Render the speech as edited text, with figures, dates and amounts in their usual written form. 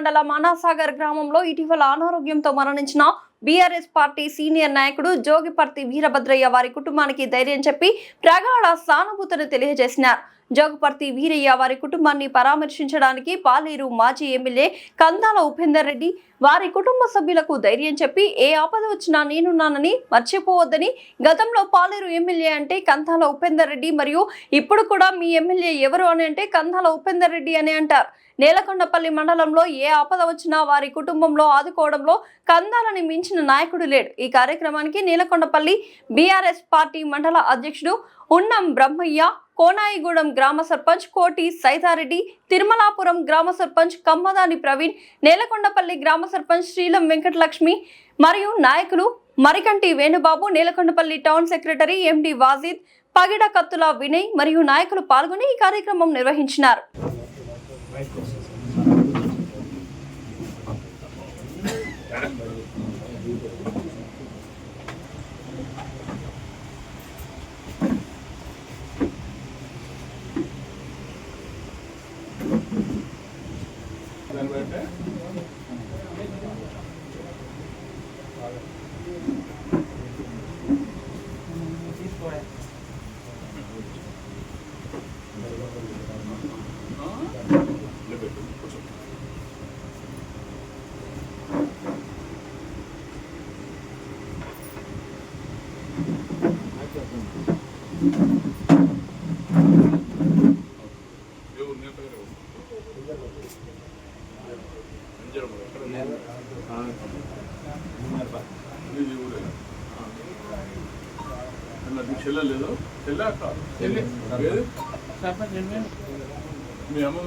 మండల మానాసాగర్ గ్రామంలో ఇటీవల అనారోగ్యంతో మరణించిన బీఆర్ఎస్ పార్టీ సీనియర్ నాయకుడు జోగిపర్తి వీరభద్రయ్య వారి కుటుంబానికి ధైర్యం చెప్పి ప్రగాఢ సానుభూతిని తెలియజేసినారు. జోగిపర్తి వీరయ్య వారి కుటుంబాన్ని పరామర్శించడానికి పాలేరు మాజీ ఎమ్మెల్యే కందాల ఉపేందర్ రెడ్డి వారి కుటుంబ సభ్యులకు ధైర్యం చెప్పి ఏ ఆపద వచ్చినా నేనున్నానని మర్చిపోవద్దని, గతంలో పాలేరు ఎమ్మెల్యే అంటే కందాల ఉపేందర్ రెడ్డి మరియు ఇప్పుడు కూడా మీ ఎమ్మెల్యే ఎవరు అని అంటే కందాల ఉపేందర్ రెడ్డి అని అంటారు. నేలకొండపల్లి మండలంలో ఏ ఆపద వచ్చినా వారి కుటుంబంలో ఆదుకోవడంలో కందాలని మించిన నాయకుడు లేడు. ఈ కార్యక్రమానికి నేలకొండపల్లి బీఆర్ఎస్ పార్టీ మండల అధ్యక్షుడు ఉన్నం బ్రహ్మయ్య, కోనాయిగూడెం గ్రామ సర్పంచ్ కోటి సైతారెడ్డి, తిరుమలాపురం గ్రామ సర్పంచ్ కమ్మదాని ప్రవీణ్, నేలకొండపల్లి గ్రామ సర్పంచ్ శ్రీలం వెంకటలక్ష్మి మరియు నాయకులు Marikanti Venubabu, Nelakondapalli town secretary MD Wajid, Pagida Kattula Vinay మరియు నాయకులు పాల్గొని ఈ కార్యక్రమం నిర్వహించినారు. చెల్లలేదు చెల్ల మీ అమ్మ